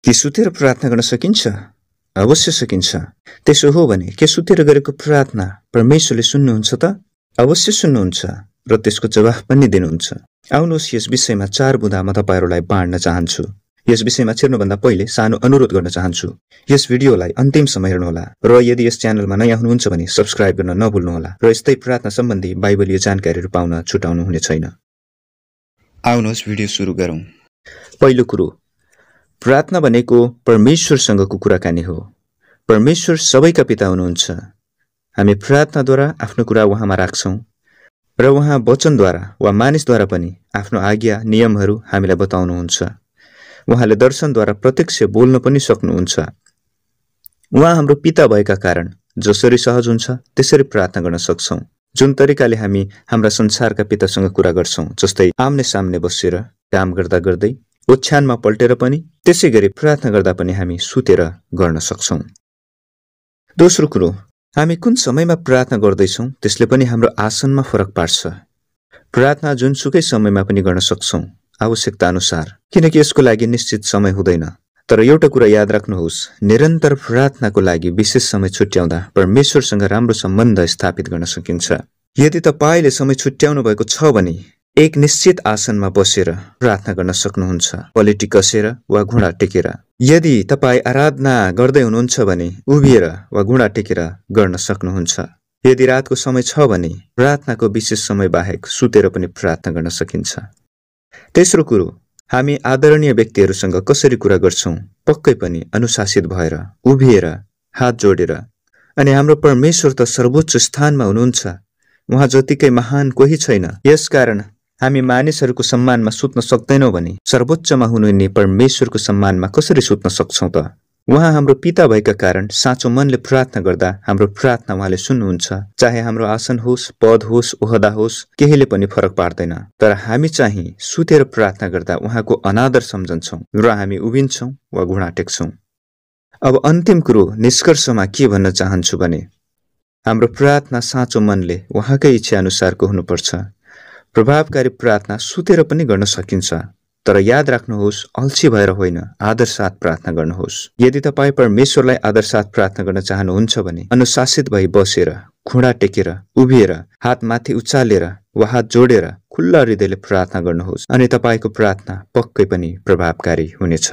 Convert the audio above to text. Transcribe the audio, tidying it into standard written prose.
के सुतेर प्रार्थना गर्न सकिन्छ? अवश्य सकिन्छ। त्यसो हो भने के सुतेर गरेको प्रार्थना परमेश्वरले सुन्नुहुन्छ त? अवश्य सुन्नुहुन्छ र त्यसको जवाफ पनि दिनुहुन्छ। आउनुहोस् यस विषयमा 4 बुँदा म तपाईहरुलाई बाँड्न चाहन्छु। यस विषयमा छिर्नुभन्दा पहिले सानो अनुरोध गर्न चाहन्छु। यस भिडियोलाई अन्तिमसम्म हेर्नुहोला र यदि यस च्यानलमा नयाँ हुनुहुन्छ भने सब्स्क्राइब गर्न नभुल्नुहोला र यस्तै प्रार्थना सम्बन्धी बाइबलीय जानकारीहरू पाउन छुटाउनु हुने छैन। आउनुहोस् भिडियो सुरु गरौँ। पहिलो कुरो, प्रार्थना भनेको परमेश्वरसँगको कुराकानी हो। परमेश्वर सबैका पिता हुनुहुन्छ। हामी प्रार्थनाद्वारा आफ्नो कुरा उहाँमा राख्छौं र उहाँ वचनद्वारा वा मानिसद्वारा पनि आफ्नो आज्ञा नियमहरू हामीलाई बताउनुहुन्छ। उहाँले दर्शनद्वारा प्रत्यक्ष बोल्न पनि सक्नुहुन्छ। उहाँ हाम्रो पिता भएका कारण जसरी सहज हुन्छ त्यसरी प्रार्थना गर्न सक्छौं। जुन तरिकाले हामी हाम्रा संसारका पितासँग कुरा गर्छौं, जस्तै आम्ने सामने बसेर काम गर्दा गर्दै ओछ्यानमा पल्टेर पनि, त्यसै गरी प्रार्थना गर्दा पनि हामी सुतेर गर्न सक्छौं। दोस्रो कुरो, हामी कुन समयमा प्रार्थना गर्दैछौं त्यसले पनि हाम्रो आसनमा फरक पार्छ। प्रार्थना जुनसुकै समयमा पनि गर्न सक्छौं आवश्यकता अनुसार, किनकि यसको लागि निश्चित समय हुँदैन। तर एउटा कुरा याद राख्नुहोस्, निरन्तर प्रार्थनाको लागि विशेष समय छुट्याउँदा परमेश्वरसँग राम्रो सम्बन्ध स्थापित गर्न सकिन्छ। यदि तपाईले समय छुट्याउनु भएको छ भने एक निश्चित आसनमा बसेर प्रार्थना गर्न सक्नुहुन्छ, पलेटी कसेर वा घुँडा टेकेर। यदि तपाई आराधना गर्दै हुनुहुन्छ भने उभिएर वा घुँडा टेकेर गर्न सक्नुहुन्छ। यदि रातको समय छ भने प्रार्थनाको विशेष समय बाहेक सुतेर पनि प्रार्थना गर्न सकिन्छ। तेस्रो कुरो, हामी आदरणीय व्यक्तिहरूसँग कसरी कुरा गर्छौं, पक्कै पनि अनुशासित भएर, उभिएर, हात जोडेर। अनि हाम्रो परमेश्वर त सर्वोच्च स्थानमा हुनुहुन्छ। उहाँ जतिकै महान कोही छैन। यसकारण हामी मानिसहरूको सम्मानमा सुत्न सक्दैनौं भने सर्वोच्चमा हुनुहुने परमेश्वरको सम्मानमा कसरी सुत्न सक्छौं त? उहाँ हाम्रो पिता भएका कारण साँचो मनले प्रार्थना गर्दा हाम्रो प्रार्थना उहाँले सुन्नुहुन्छ। चाहे हाम्रो आसन होस्, पद होस्, ओहदा होस्, केहीले पनि फरक पार्दैन। तर हामी चाहिँ सुतेर प्रार्थना गर्दा उहाँको अनादर सम्झन्छौं र हामी उभिन्छौं वा घुँडा टेक्छौं। अब अन्तिम कुरो निष्कर्षमा के भन्न चाहन्छु भने हाम्रो प्रार्थना साँचो मनले उहाँकै इच्छा अनुसारको हुनुपर्छ। प्रभावकारी प्रार्थना सुतेर पनि गर्न सकिन्छ, तर याद राख्नुहोस्, अल्छी भएर होइन, आदर साथ प्रार्थना गर्नुहोस्। यदि तपाई परमेश्वरलाई आदर साथ प्रार्थना गर्न चाहनुहुन्छ भने अनुशासित भई बसेर, घुँडा टेकेर, उभिएर, हात माथि उचालेर वा हात जोडेर खुल्ला हृदयले प्रार्थना गर्नुहोस् अनि तपाईको प्रार्थना पक्कै पनि प्रभावकारी हुनेछ।